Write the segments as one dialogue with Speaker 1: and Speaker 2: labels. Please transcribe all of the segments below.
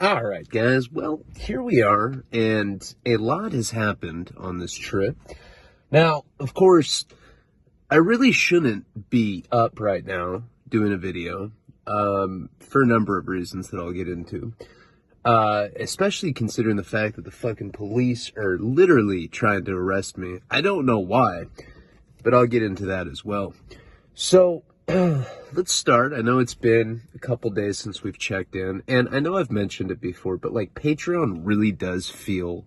Speaker 1: All right, guys. Well, here we are, and a lot has happened on this trip. Now, of course, I really shouldn't be up right now doing a video for a number of reasons that I'll get into. Especially considering the fact that the fucking police are literally trying to arrest me. I don't know why, but I'll get into that as well. So, let's start. I know it's been a couple days since we've checked in, and I know I've mentioned it before, but like Patreon really does feel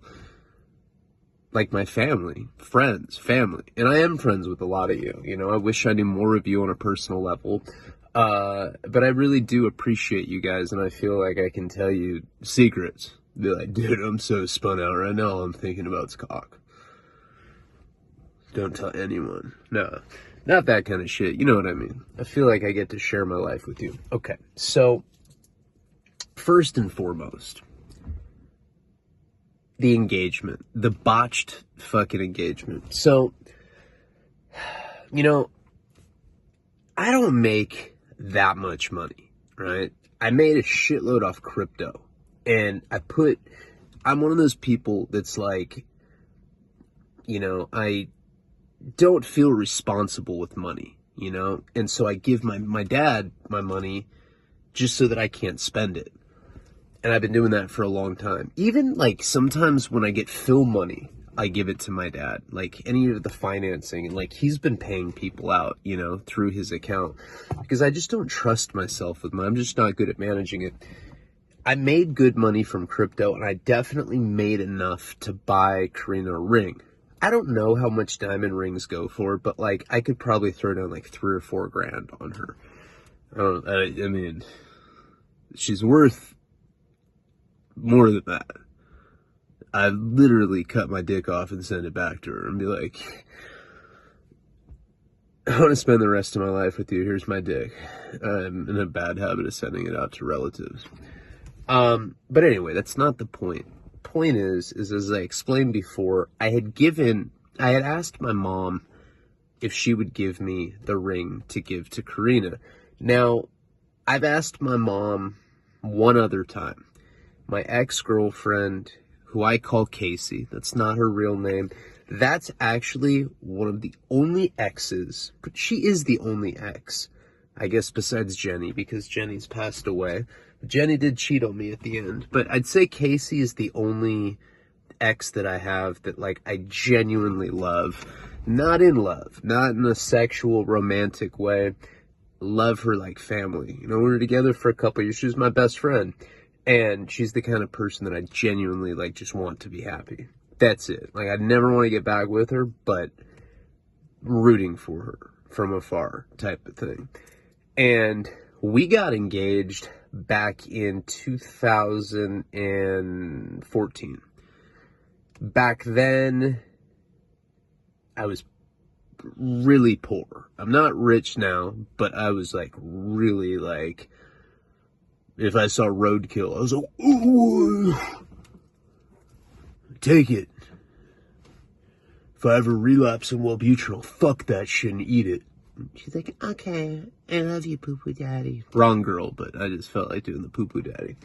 Speaker 1: like my family, friends, family. And I am friends with a lot of you. You know, I wish I knew more of you on a personal level. But I really do appreciate you guys, and I feel like I can tell you secrets. Be like, dude, I'm so spun out right now, all I'm thinking about is cock. Don't tell anyone. No, not that kind of shit. You know what I mean? I feel like I get to share my life with you. Okay, so first and foremost, the engagement. The botched fucking engagement. So, you know, I don't make that much money, right? I made a shitload off crypto. And I'm one of those people that's like, you know, I don't feel responsible with money, you know? And so I give my dad my money just so that I can't spend it. And I've been doing that for a long time. Even like sometimes when I get film money, I give it to my dad, like any of the financing, and like he's been paying people out, you know, through his account, because I just don't trust myself with money. I'm just not good at managing it. I made good money from crypto, and I definitely made enough to buy Karina a ring. I don't know how much diamond rings go for, but like I could probably throw down like $3 or $4 grand on her. I mean, she's worth more than that. I literally cut my dick off and send it back to her and be like, I want to spend the rest of my life with you. Here's my dick. I'm in a bad habit of sending it out to relatives. But anyway, that's not the point. Point is as I explained before, I had asked my mom if she would give me the ring to give to Karina. Now, I've asked my mom one other time. My ex-girlfriend, who I call Casey, that's not her real name. That's actually one of the only exes, but she is the only ex, I guess, besides Jenny, because Jenny's passed away. Jenny did cheat on me at the end, but I'd say Casey is the only ex that I have that, like, I genuinely love. Not in love, not in a sexual, romantic way. Love her like family. You know, we were together for a couple years. She was my best friend, and she's the kind of person that I genuinely, like, just want to be happy. That's it. Like, I'd never want to get back with her, but rooting for her from afar type of thing. And we got engaged back in 2014. Back then, I was really poor. I'm not rich now, but I was like really like, if I saw roadkill, I was like, ooh, take it. If I ever relapse in Wellbutrin, fuck that shit and eat it. She's like, okay, I love you, poo-poo daddy. Wrong girl, but I just felt like doing the poo-poo daddy.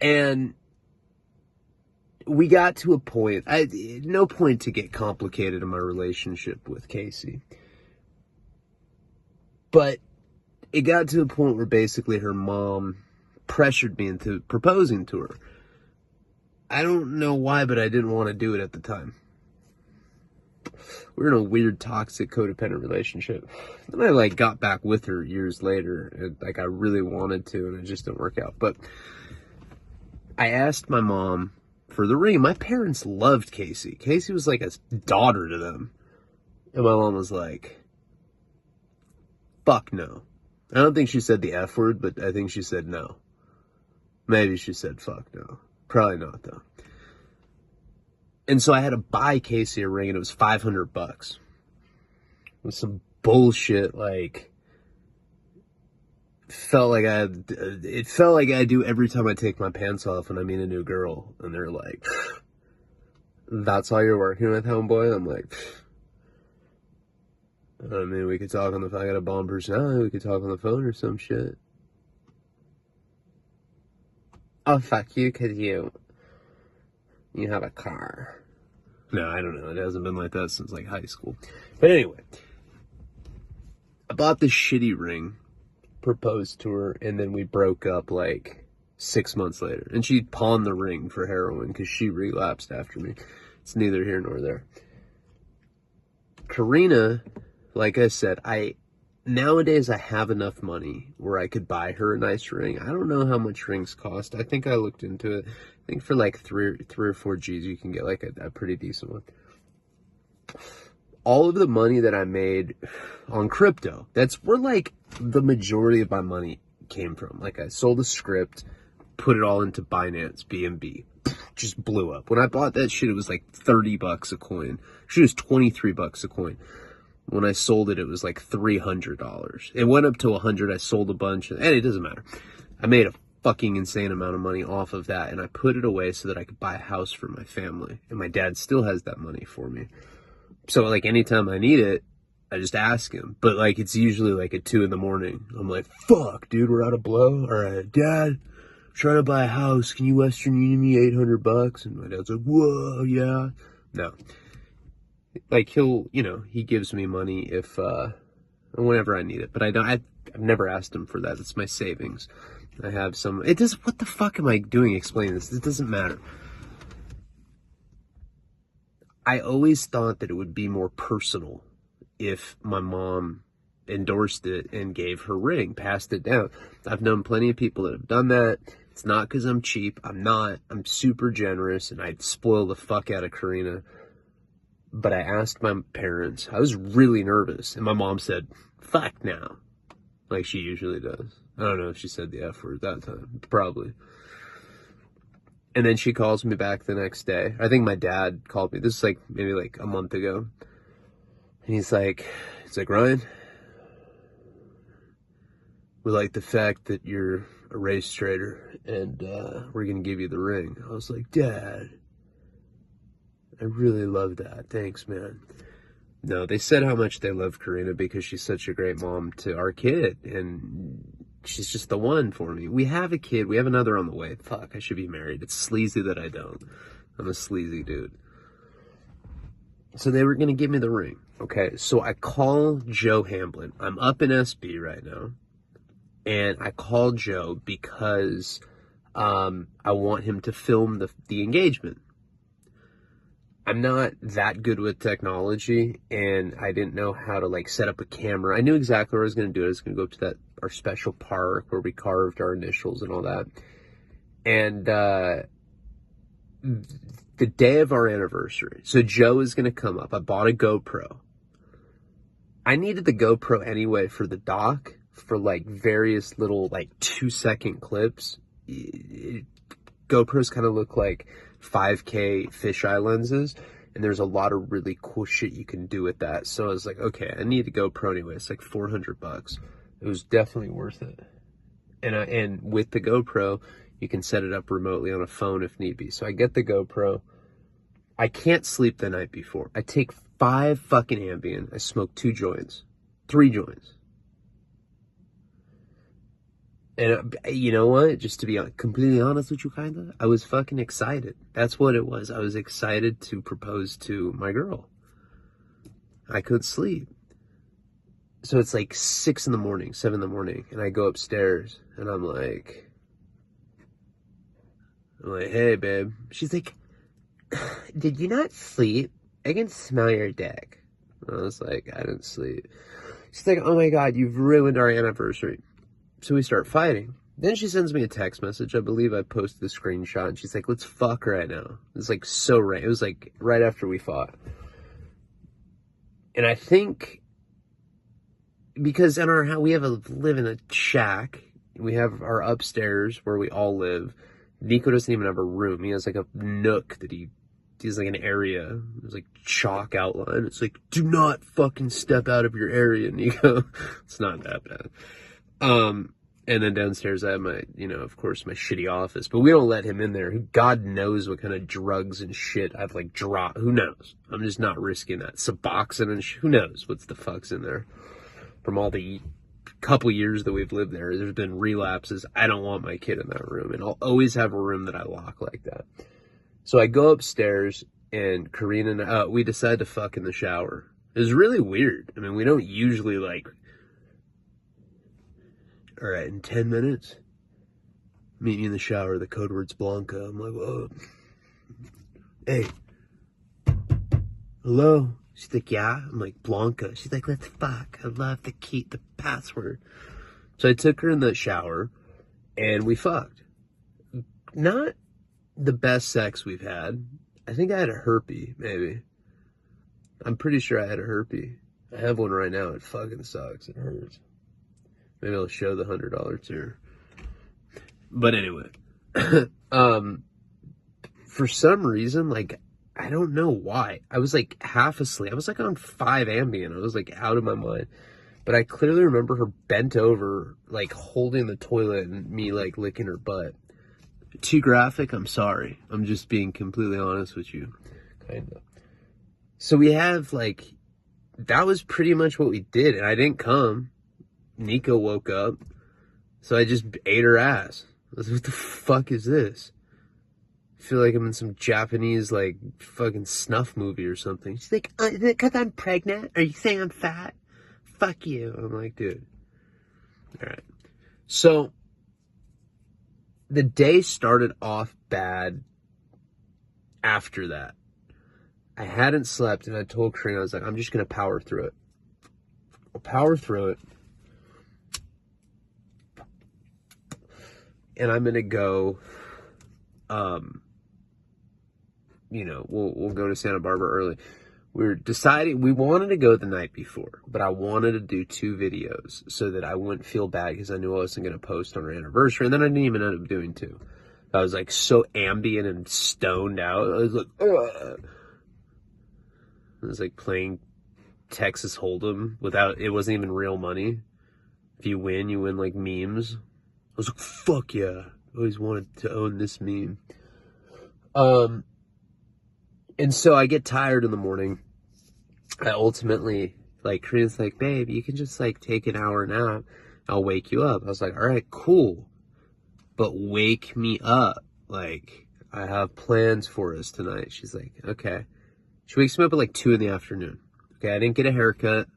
Speaker 1: And we got to a point, no point to get complicated in my relationship with Casey. But it got to a point where basically her mom pressured me into proposing to her. I don't know why, but I didn't want to do it at the time. We were in a weird, toxic, codependent relationship. Then I, like, got back with her years later, and, like, I really wanted to, and it just didn't work out. But I asked my mom for the ring. My parents loved Casey. Casey was like a daughter to them. And my mom was like, fuck no. I don't think she said the F word, but I think she said no. Maybe she said fuck no. Probably not, though. And so I had to buy Casey a ring, and it was $500. It was some bullshit, like, it felt like I do every time I take my pants off and I meet a new girl, and they're like, that's all you're working with, homeboy? I'm like, I mean, we could talk on the phone. I got a bomb personality. We could talk on the phone or some shit. oh, fuck you, because you have a car. No, I don't know. It hasn't been like that since, like, high school. But anyway, I bought this shitty ring, proposed to her, and then we broke up, like, 6 months later. And she pawned the ring for heroin because she relapsed after me. It's neither here nor there. Karina, like I said, nowadays I have enough money where I could buy her a nice ring. I don't know how much rings cost. I think I looked into it. I think for like three or four G's, you can get like a pretty decent one. All of the money that I made on crypto, that's where like the majority of my money came from. Like I sold a script, put it all into Binance, BNB. Just blew up. When I bought that shit, it was like $30 a coin. Shit was $23 a coin. When I sold it, it was like $300. It went up to 100. I sold a bunch, and it doesn't matter. I made a fucking insane amount of money off of that, and I put it away so that I could buy a house for my family. And my dad still has that money for me. So like anytime I need it, I just ask him. But like it's usually like at 2 a.m. I'm like, fuck, dude, we're out of blow. All right, Dad, I'm trying to buy a house. Can you Western Union me $800? And my dad's like, whoa, yeah. No. Like he gives me money if whenever I need it. But I've never asked him for that. It's my savings. I have some. What the fuck am I doing explaining this? It doesn't matter. I always thought that it would be more personal if my mom endorsed it and gave her ring, passed it down. I've known plenty of people that have done that. It's not because I'm cheap. I'm not. I'm super generous, and I'd spoil the fuck out of Karina. But I asked my parents. I was really nervous, and my mom said, fuck now, like she usually does. I don't know if she said the F word that time. Probably. And then she calls me back the next day. I think my dad called me. This is like maybe like a month ago. And he's like, Ryan, we like the fact that you're a race trader, and we're going to give you the ring. I was like, Dad, I really love that. Thanks, man. No, they said how much they love Karina because she's such a great mom to our kid, and she's just the one for me. We have a kid. We have another on the way. Fuck, I should be married. It's sleazy that I don't. I'm a sleazy dude. So they were going to give me the ring. Okay, so I call Joe Hamblin. I'm up in SB right now. And I call Joe because I want him to film the engagement. I'm not that good with technology, and I didn't know how to like set up a camera. I knew exactly what I was going to do. I was going to go up to our special park where we carved our initials and all that. And the day of our anniversary, so Joe is going to come up. I bought a GoPro. I needed the GoPro anyway for the doc, for like various little like 2-second clips. GoPros kind of look like 5K fisheye lenses, and there's a lot of really cool shit you can do with that. So I was like, okay, I need a GoPro anyway. It's like $400. It was definitely worth it. And with the GoPro, you can set it up remotely on a phone if need be. So I get the GoPro. I can't sleep the night before. I take 5 fucking Ambien. I smoke 3 joints. And you know what? Just to be completely honest with you, kinda, I was fucking excited. That's what it was. I was excited to propose to my girl. I couldn't sleep. So it's like 6 in the morning, 7 in the morning, and I go upstairs, and I'm like, hey, babe. She's like, did you not sleep? I can smell your dick. I was like, I didn't sleep. She's like, oh my God, you've ruined our anniversary. So we start fighting. Then she sends me a text message. I believe I posted the screenshot. And she's like, let's fuck right now. It's like so right. It was like right after we fought. And I think because in our house, we live in a shack. We have our upstairs where we all live. Nico doesn't even have a room. He has like a nook that he's like an area. There's like chalk outline. It's like, do not fucking step out of your area, Nico. It's not that bad. And then downstairs I have my, of course, my shitty office, but we don't let him in there. God knows what kind of drugs and shit I've like dropped. Who knows? I'm just not risking that. Suboxone and who knows what's the fuck's in there from all the couple years that we've lived there, there's been relapses. I don't want my kid in that room, and I'll always have a room that I lock like that. So I go upstairs, and Karina and we decide to fuck in the shower. It was really weird. I mean, we don't usually like, all right, in 10 minutes, meet me in the shower. The code word's Blanca. I'm like, whoa. Hey. Hello? She's like, yeah. I'm like, Blanca. She's like, let's fuck. I love the key, the password. So I took her in the shower, and we fucked. Not the best sex we've had. I think I had a herpy, maybe. I'm pretty sure I had a herpy. I have one right now. It fucking sucks. It hurts. Maybe I'll show the $100 to her. But anyway, for some reason, like, I don't know why. I was like half asleep. I was like on 5 Ambien. I was like out of my mind. But I clearly remember her bent over, like holding the toilet and me like licking her butt. Too graphic? I'm sorry. I'm just being completely honest with you. Kind of. So we have like, that was pretty much what we did. And I didn't come. Nico woke up. So I just ate her ass. I was like, what the fuck is this? I feel like I'm in some Japanese like fucking snuff movie or something. She's like, is it because I'm pregnant? Are you saying I'm fat? Fuck you. I'm like, dude. All right. So the day started off bad after that. I hadn't slept, and I told Karina, I was like, I'm just going to power through it. I'll power through it. And I'm going to go, you know, we'll go to Santa Barbara early. We're deciding, we wanted to go the night before, but I wanted to do 2 videos so that I wouldn't feel bad because I knew I wasn't going to post on our anniversary. And then I didn't even end up doing 2. I was like so ambient and stoned out. I was like, ugh. It was like playing Texas Hold'em without, it wasn't even real money. If you win like memes. I was like, fuck yeah. I always wanted to own this meme. And so I get tired in the morning. I ultimately, like, Karina's like, babe, you can just like take an hour nap. I'll wake you up. I was like, all right, cool. But wake me up. Like, I have plans for us tonight. She's like, okay. She wakes me up at like 2 in the afternoon. Okay, I didn't get a haircut.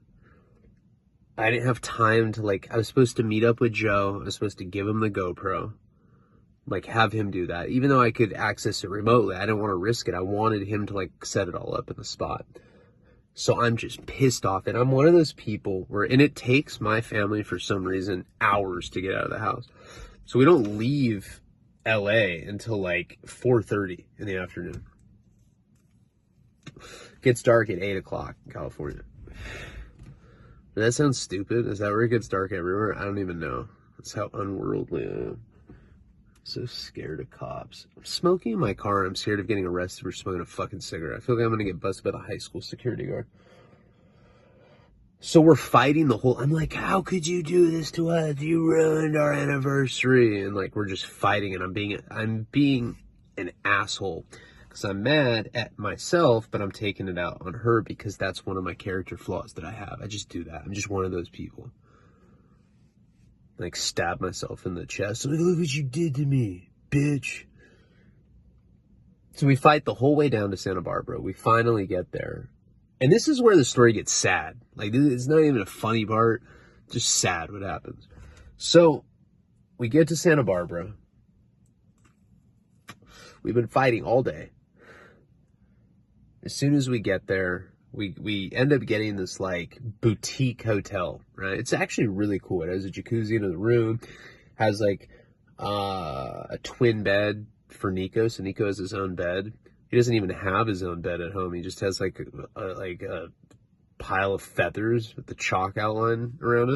Speaker 1: I didn't have time to like, I was supposed to meet up with Joe. I was supposed to give him the GoPro. Like, have him do that. Even though I could access it remotely, I didn't want to risk it. I wanted him to like set it all up in the spot. So I'm just pissed off. And I'm one of those people where, and it takes my family for some reason hours to get out of the house. So we don't leave LA until like 4:30 in the afternoon. Gets dark at 8 o'clock in California. That sounds stupid. Is that where it gets dark everywhere? I don't even know. That's how unworldly I am. So scared of cops. I'm smoking in my car and I'm scared of getting arrested for smoking a fucking cigarette. I feel like I'm going to get busted by the high school security guard. So we're fighting the whole, I'm like, how could you do this to us? You ruined our anniversary. And like, we're just fighting and I'm being an asshole because I'm mad at myself, but I'm taking it out on her because that's one of my character flaws that I have. I just do that. I'm just one of those people. Like, stab myself in the chest. I'm like, look what you did to me, bitch. So we fight the whole way down to Santa Barbara. We finally get there. And this is where the story gets sad. Like, it's not even a funny part. Just sad what happens. So we get to Santa Barbara. We've been fighting all day. As soon as we get there, we end up getting this like boutique hotel, right? It's actually really cool. It has a jacuzzi in the room, has like a twin bed for Nico. So Nico has his own bed. He doesn't even have his own bed at home. He just has like a pile of feathers with the chalk outline around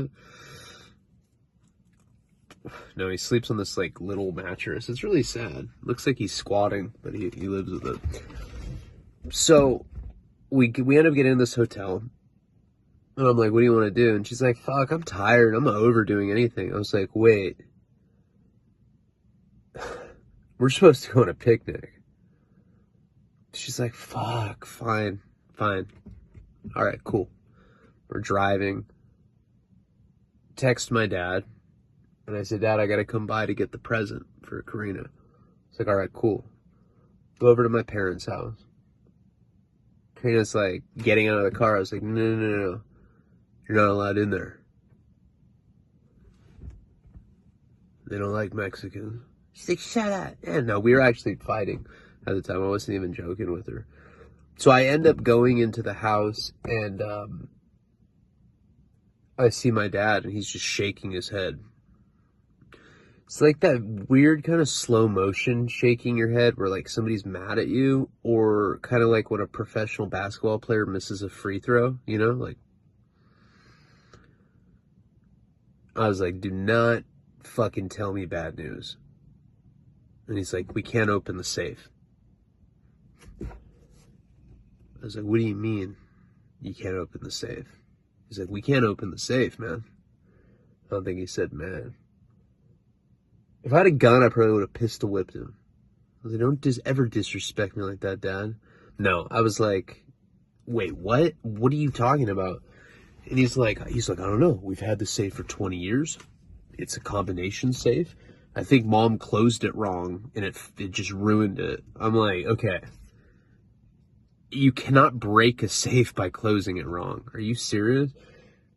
Speaker 1: it. No, he sleeps on this like little mattress. It's really sad. Looks like he's squatting, but he lives with it. So we end up getting in this hotel, and I'm like, what do you want to do? And she's like, fuck, I'm tired. I'm not overdoing anything. I was like, wait, we're supposed to go on a picnic. She's like, fuck, fine. All right, cool. We're driving text my dad, and I said, Dad, I gotta come by to get the present for Karina. He's like, all right, cool. Go over to my parents' house. Karina's like getting out of the car. I was like, no. You're not allowed in there. They don't like Mexicans. She's like, shut up. And no, we were actually fighting at the time. I wasn't even joking with her. So I end up going into the house, and I see my dad, and he's just shaking his head. It's like that weird kind of slow motion shaking your head where like somebody's mad at you, or kind of like when a professional basketball player misses a free throw, you know, like I was like, do not fucking tell me bad news. And he's like, we can't open the safe. I was like, what do you mean you can't open the safe? He's like, we can't open the safe, man. I don't think he said man. If I had a gun, I probably would have pistol whipped him. I was like, don't ever disrespect me like that, Dad. No, I was like, wait, what? What are you talking about? And he's like, I don't know. We've had this safe for 20 years. It's a combination safe. I think Mom closed it wrong, and it just ruined it. I'm like, okay. You cannot break a safe by closing it wrong. Are you serious?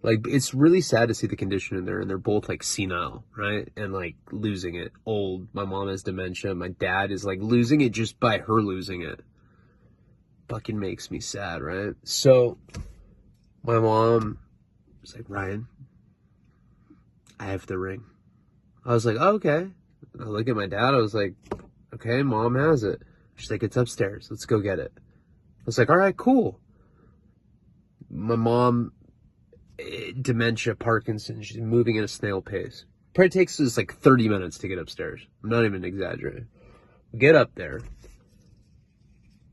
Speaker 1: Like, it's really sad to see the condition in there, and they're both, like, senile, right? And, like, losing it. Old. My mom has dementia. My dad is, like, losing it just by her losing it. Fucking makes me sad, right? So, my mom was like, Ryan, I have the ring. I was like, oh, okay. I look at my dad. I was like, okay, Mom has it. She's like, it's upstairs. Let's go get it. I was like, all right, cool. My mom, dementia, Parkinson's, she's moving at a snail pace. Probably takes us like 30 minutes to get upstairs. I'm not even exaggerating. Get up there,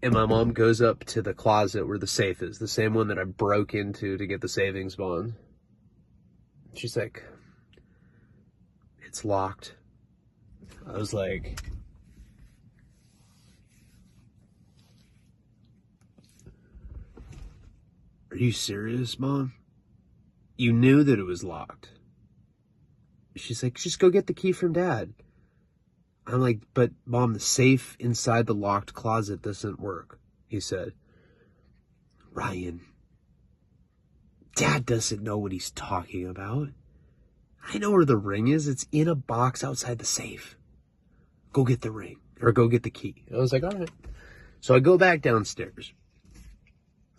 Speaker 1: and my mom goes up to the closet where the safe is, the same one that I broke into to get the savings bond. She's like, it's locked. I was like, are you serious, Mom? You knew that it was locked. She's like, just go get the key from Dad. I'm like, but Mom, the safe inside the locked closet doesn't work, he said. Ryan, Dad doesn't know what he's talking about. I know where the ring is. It's in a box outside the safe. Go get the ring, or go get the key. I was like, all right. So I go back downstairs.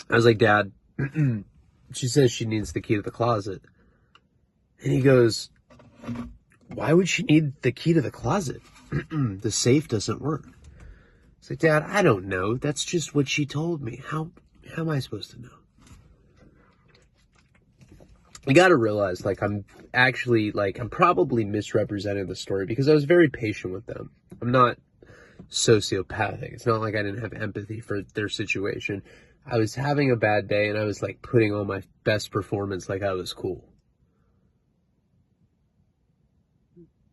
Speaker 1: I was like, Dad, she says she needs the key to the closet. And he goes, why would she need the key to the closet? The safe doesn't work. It's like, Dad, I don't know. That's just what she told me. How am I supposed to know? You got to realize, like, I'm probably misrepresenting the story because I was very patient with them. I'm not sociopathic. It's not like I didn't have empathy for their situation. I was having a bad day, and I was, like, putting on my best performance like I was cool.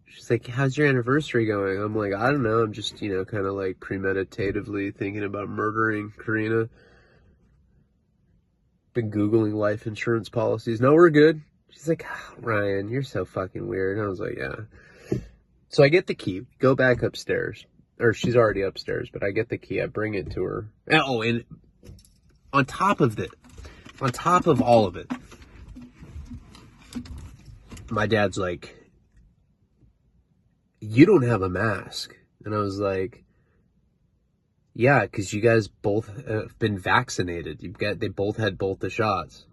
Speaker 1: She's like, how's your anniversary going? I'm like, I don't know. I'm just, kind of, like, premeditatively thinking about murdering Karina. Been Googling life insurance policies. No, we're good. She's like, oh, Ryan, you're so fucking weird. And I was like, yeah. So I get the key, go back upstairs. Or she's already upstairs, but I get the key. I bring it to her. Oh, and on top of all of it, my dad's like, you don't have a mask. And I was like, yeah, because you guys both have been vaccinated. They both had both the shots.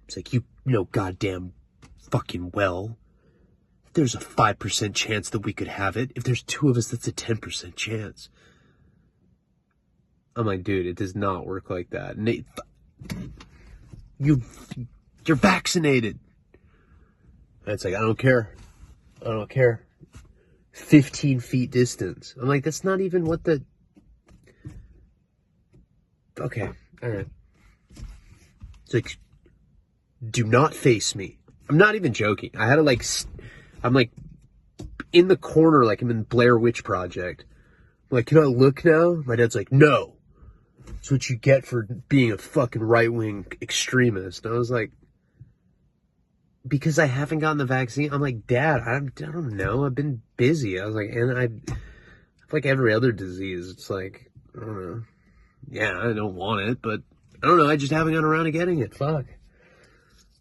Speaker 1: It's like, you know goddamn fucking well. There's a 5% chance that we could have it. If there's two of us, that's a 10% chance. I'm like, dude, it does not work like that. And you're vaccinated. And it's like, I don't care. 15 feet distance. I'm like, that's not even what the... Okay, all right. It's like, do not face me. I'm not even joking. I had to I'm like in the corner like I'm in Blair Witch Project. I'm like, can I look now? My dad's like, no. That's what you get for being a fucking right-wing extremist. And I was like, because I haven't gotten the vaccine. I'm like, Dad, I don't know. I've been busy. I was like, and I like every other disease. It's like, I don't know. Yeah, I don't want it, but I don't know. I just haven't gotten around to getting it. Fuck.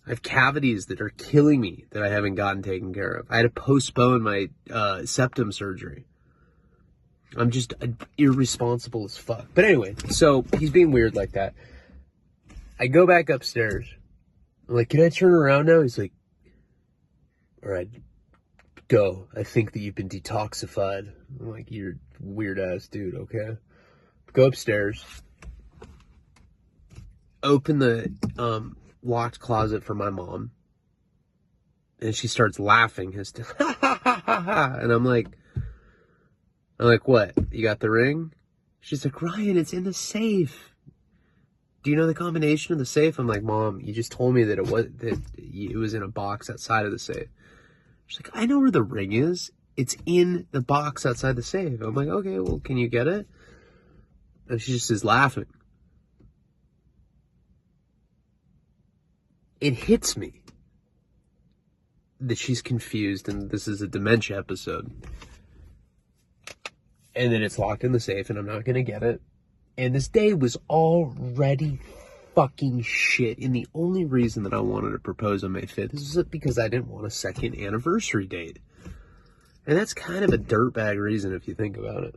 Speaker 1: I have cavities that are killing me that I haven't gotten taken care of. I had to postpone my septum surgery. I'm just irresponsible as fuck. But anyway, so he's being weird like that. I go back upstairs. I'm like, can I turn around now? He's like, all right, go. I think that you've been detoxified. I'm like, you're a weird ass dude, okay? Go upstairs. Open the locked closet for my mom. And she starts laughing. And I'm like, what? You got the ring? She's like, Ryan, it's in the safe. Do you know the combination of the safe? I'm like, Mom, you just told me that it was in a box outside of the safe. She's like, I know where the ring is. It's in the box outside the safe. I'm like, okay, well, can you get it? And she just is laughing. It hits me that she's confused and this is a dementia episode. And then it's locked in the safe and I'm not going to get it. And this day was already fucking shit. And the only reason that I wanted to propose on May 5th is because I didn't want a second anniversary date. And that's kind of a dirtbag reason if you think about it.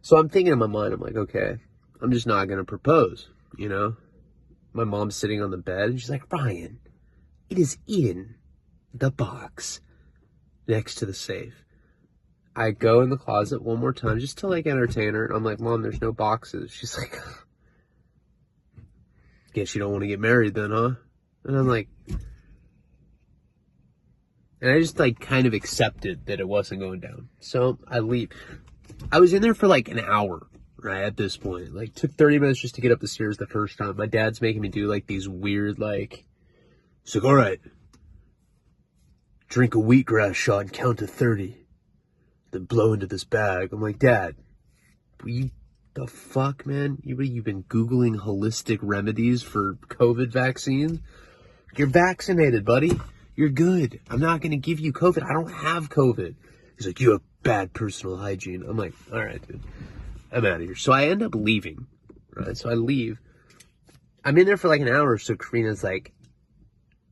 Speaker 1: So I'm thinking in my mind, I'm like, okay, I'm just not going to propose, you know? My mom's sitting on the bed and she's like, Ryan, it is in the box next to the safe. I go in the closet one more time just to like entertain her. I'm like, Mom, there's no boxes. She's like, guess you don't want to get married then, huh? And I'm like, and I just like kind of accepted that it wasn't going down. So I leave. I was in there for like an hour, right? At this point, like took 30 minutes just to get up the stairs the first time. My dad's making me do like these weird, like, he's like, all right, drink a wheatgrass shot and count to 30. Then blow into this bag. I'm like, Dad, the fuck, man? You've been Googling holistic remedies for COVID vaccines? You're vaccinated, buddy. You're good. I'm not going to give you COVID. I don't have COVID. He's like, you have bad personal hygiene. I'm like, all right, dude. I'm out of here. So I end up leaving, right? So I leave. I'm in there for like an hour. So Karina's like,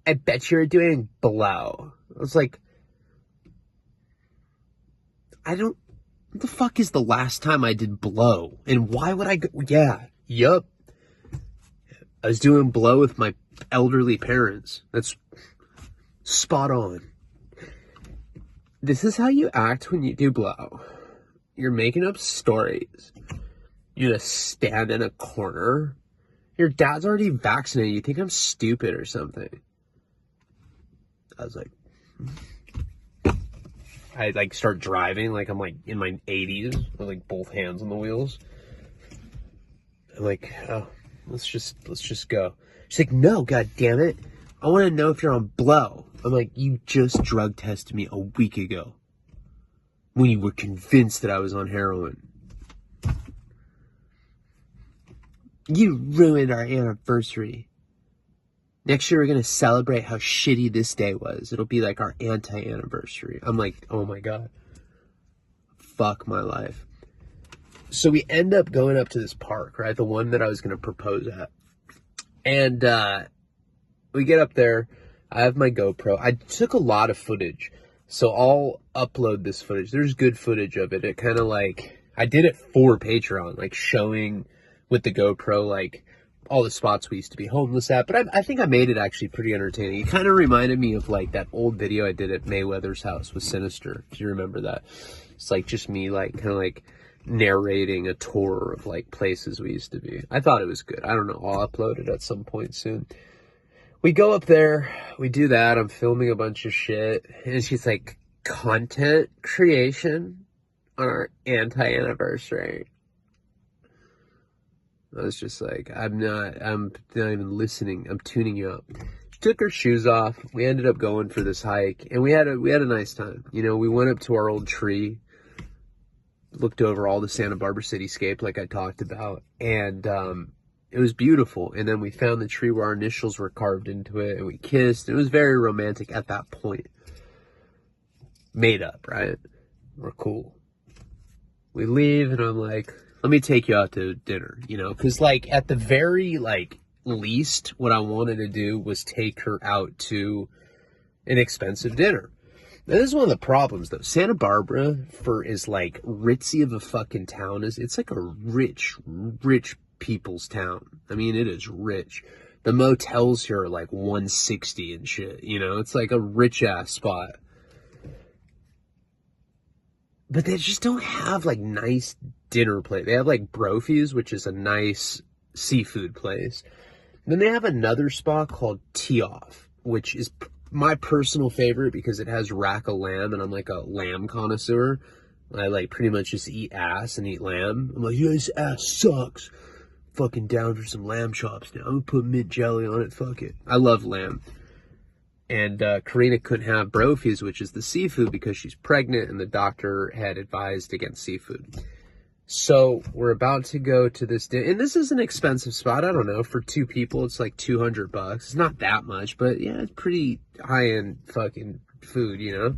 Speaker 1: I bet you're doing blow. I was like, what the fuck is the last time I did blow? And why would I go? Yeah, yup. I was doing blow with my elderly parents. That's spot on. This is how you act when you do blow. You're making up stories. You just stand in a corner. Your dad's already vaccinated. You think I'm stupid or something. I was like, I like start driving like I'm like in my 80s with like both hands on the wheels. I'm like, oh, let's just go. She's like, no, God damn it. I want to know if you're on blow. I'm like, you just drug tested me a week ago when you were convinced that I was on heroin. You ruined our anniversary. Next year, we're going to celebrate how shitty this day was. It'll be like our anti-anniversary. I'm like, oh my God. Fuck my life. So we end up going up to this park, right? The one that I was going to propose at. And we get up there. I have my GoPro. I took a lot of footage. So I'll upload this footage. There's good footage of it. It kind of like, I did it for Patreon, like showing with the GoPro, like, all the spots we used to be homeless at, but I think I made it actually pretty entertaining. It kind of reminded me of like that old video I did at Mayweather's house with Sinister. Do you remember that? It's like just me like kind of like narrating a tour of like places we used to be. I thought it was good. I don't know. I'll upload it at some point soon. We go up there. We do that. I'm filming a bunch of shit. And she's like, content creation on our anti-anniversary. I was just like, I'm not even listening. I'm tuning you up. She took her shoes off. We ended up going for this hike and we had a nice time. You know, we went up to our old tree, looked over all the Santa Barbara cityscape like I talked about. And, It was beautiful. And then we found the tree where our initials were carved into it, and we kissed. It was very romantic at that point. Made up, right? We're cool. We leave, and I'm like, let me take you out to dinner, you know? Because, like, at the very, like, least, what I wanted to do was take her out to an expensive dinner. Now, this is one of the problems, though. Santa Barbara, for as, like, ritzy of a fucking town as, it's like a rich people's town. I mean, it is rich. The motels here are like 160 and shit, you know? It's like a rich-ass spot. But they just don't have, like, nice dinner place. They have, like, Brophy's, which is a nice seafood place. Then they have another spot called Tee Off, which is my personal favorite because it has rack of lamb, and I'm like a lamb connoisseur. I like pretty much just eat ass and eat lamb. I'm like, yeah, this ass sucks. Fucking down for some lamb chops now. I'm gonna put mint jelly on it. Fuck it. I love lamb. And Karina couldn't have Brophy's, which is the seafood, because she's pregnant and the doctor had advised against seafood. So we're about to go to this dinner, and this is an expensive spot. I don't know, for two people, it's like $200. It's not that much, but yeah, it's pretty high-end fucking food, you know?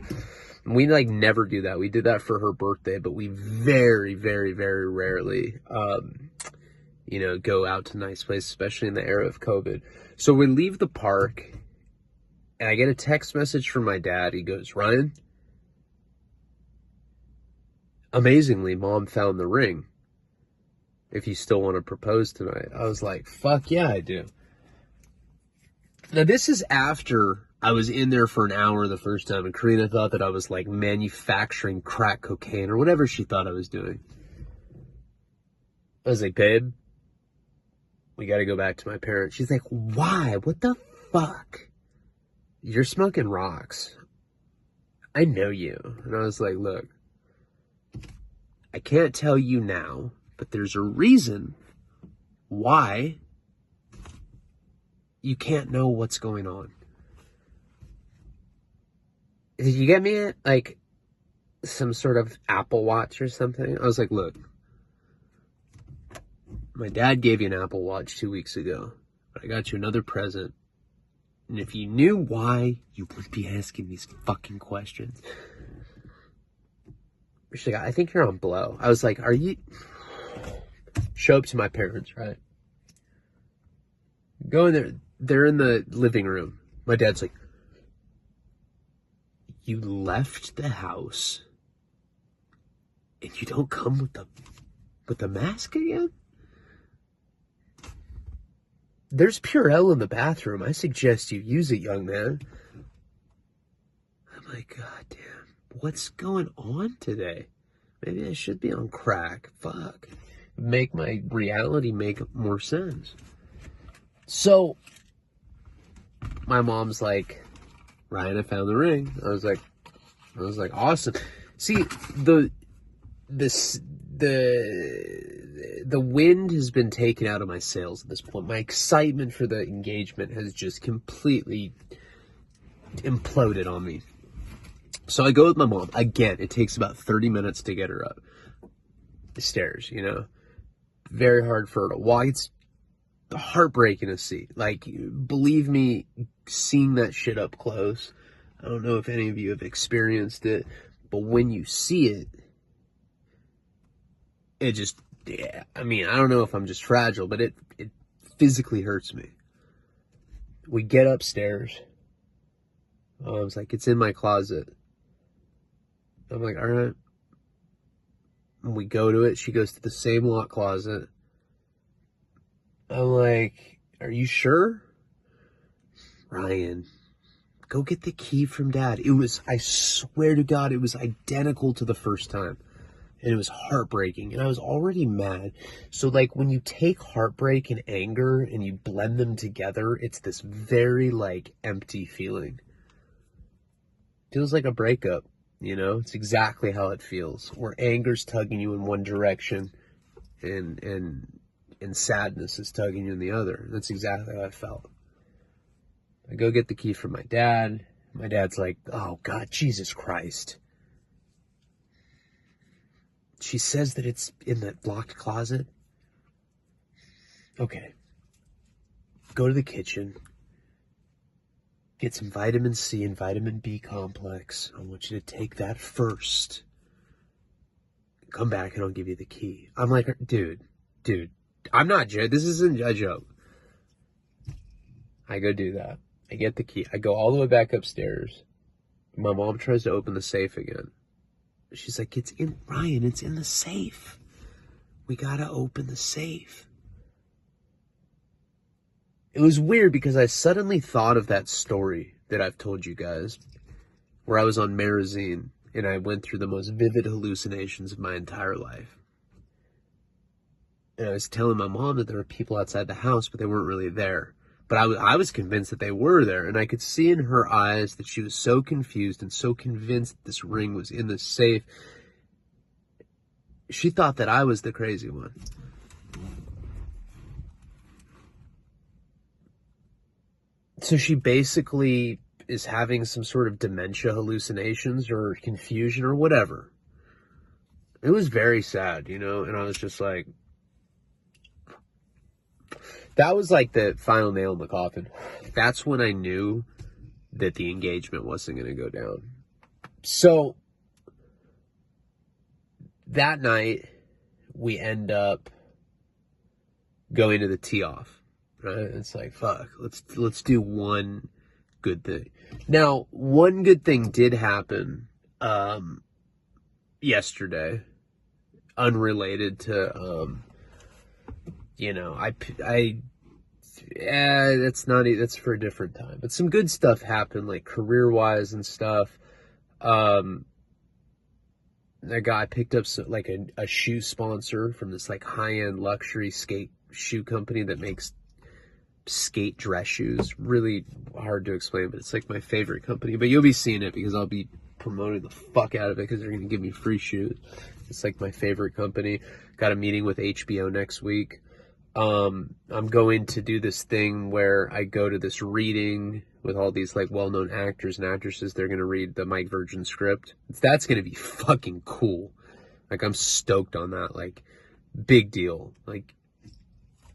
Speaker 1: We like never do that. We did that for her birthday, but we very, very, very rarely, you know, go out to nice places, especially in the era of COVID. So we leave the park, and I get a text message from my dad. He goes, Ryan, amazingly, Mom found the ring. If you still want to propose tonight. I was like, fuck yeah, I do. Now, this is after I was in there for an hour the first time, and Karina thought that I was, like, manufacturing crack cocaine or whatever she thought I was doing. I was like, babe, we got to go back to my parents. She's like, why? What the fuck? You're smoking rocks. I know you. And I was like, look, I can't tell you now, but there's a reason why you can't know what's going on. Did you get me like some sort of Apple Watch or something? I was like, look, my dad gave you an Apple Watch 2 weeks ago, but I got you another present. And if you knew why, you wouldn't be asking these fucking questions. She's like, I think you're on blow. I was like, are you... Show up to my parents, right? Go in there. They're in the living room. My dad's like, you left the house and you don't come with the mask again? There's Purell in the bathroom. I suggest you use it, young man. I'm like, God damn, what's going on today? Maybe I should be on crack. Fuck. Make my reality make more sense. So, my mom's like, Ryan, I found the ring. I was like, awesome. See, the wind has been taken out of my sails at this point. My excitement for the engagement has just completely imploded on me. So I go with my mom. Again, it takes about 30 minutes to get her up the stairs, you know. Very hard for her to walk. It's heartbreaking to see. Like, believe me, seeing that shit up close, I don't know if any of you have experienced it, but when you see it, it just, yeah, I mean, I don't know if I'm just fragile, but it physically hurts me. We get upstairs. I was like, it's in my closet. I'm like, all right. And we go to it. She goes to the same lock closet. I'm like, are you sure? Ryan, go get the key from Dad. It was, I swear to God, it was identical to the first time. And it was heartbreaking. And I was already mad. So, like, when you take heartbreak and anger and you blend them together, it's this very, like, empty feeling. Feels like a breakup, you know? It's exactly how it feels. Where anger's tugging you in one direction and sadness is tugging you in the other. That's exactly how I felt. I go get the key from my dad. My dad's like, oh, God, Jesus Christ. She says that it's in that locked closet. Okay, go to the kitchen, get some vitamin C and vitamin B complex. I want you to take that first. Come back and I'll give you the key. I'm like, dude, I'm not joking. This isn't a joke. I go do that. I get the key. I go all the way back upstairs. My mom tries to open the safe again. She's like, Ryan, it's in the safe. We gotta open the safe. It was weird because I suddenly thought of that story that I've told you guys, where I was on Marazine and I went through the most vivid hallucinations of my entire life. And I was telling my mom that there were people outside the house, but they weren't really there. But I was convinced that they were there, and I could see in her eyes that she was so confused and so convinced that this ring was in the safe. She thought that I was the crazy one. So she basically is having some sort of dementia hallucinations or confusion or whatever. It was very sad, and I was just like, that was like the final nail in the coffin. That's when I knew that the engagement wasn't going to go down. So that night, we end up going to the tee-off, right? It's like, fuck, let's do one good thing. Now, one good thing did happen yesterday, unrelated to, that's for a different time. But some good stuff happened, like career-wise and stuff. That guy picked up a shoe sponsor from this like high-end luxury skate shoe company that makes skate dress shoes. Really hard to explain, but it's like my favorite company. But you'll be seeing it because I'll be promoting the fuck out of it because they're going to give me free shoes. It's like my favorite company. Got a meeting with HBO next week. I'm going to do this thing where I go to this reading with all these like well-known actors and actresses. They're going to read the Mike Virgin script. That's going to be fucking cool. Like, I'm stoked on that. Like, big deal. Like,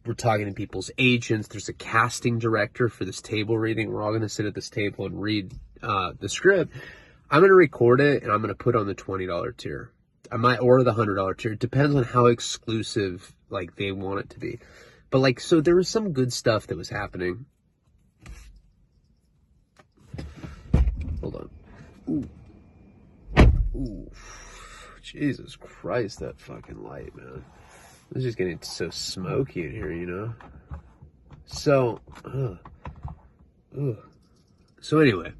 Speaker 1: we're talking to people's agents. There's a casting director for this table reading. We're all going to sit at this table and read the script. I'm going to record it and I'm going to put on the $20 tier. I might order the $100 tier. It depends on how exclusive like they want it to be. But like, so there was some good stuff that was happening. Hold on. Ooh. Jesus Christ, that fucking light, man. It's just getting so smoky in here, So, So anyway,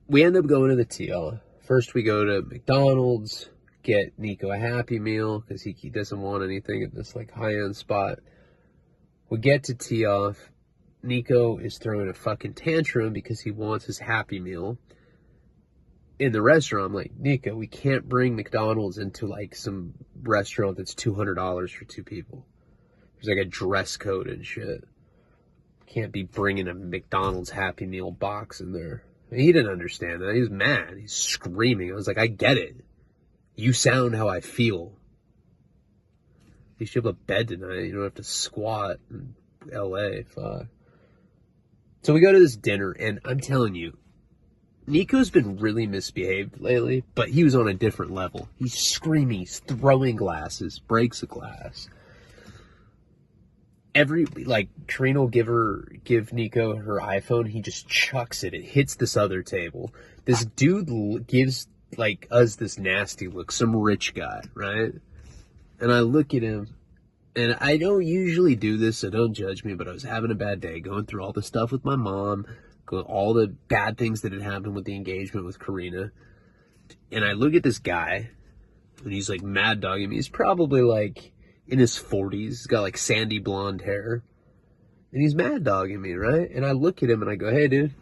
Speaker 1: we end up going to the TL. First, we go to McDonald's, get Nico a Happy Meal because he doesn't want anything at this like high-end spot. We get to tee off. Nico is throwing a fucking tantrum because he wants his Happy Meal in the restaurant. I'm like, Nico, we can't bring McDonald's into like some restaurant that's $200 for two people. There's like a dress code and shit. Can't be bringing a McDonald's Happy Meal box in there. He didn't understand that. He was mad. He's screaming. I was like, I get it. You sound how I feel. You should have a bed tonight. You don't have to squat in LA. Fuck. So we go to this dinner, and I'm telling you, Nico's been really misbehaved lately, but he was on a different level. He's screaming. He's throwing glasses. Breaks a glass. Karina will give Nico her iPhone. He just chucks it. It hits this other table. This dude gives us this nasty look, some rich guy, right? And I look at him, and I don't usually do this, so don't judge me, but I was having a bad day, going through all the stuff with my mom, all the bad things that had happened with the engagement with Karina. And I look at this guy, and he's like mad dogging me. He's probably like in his 40s. He's got like sandy blonde hair. And he's mad dogging me, right? And I look at him and I go, hey, dude,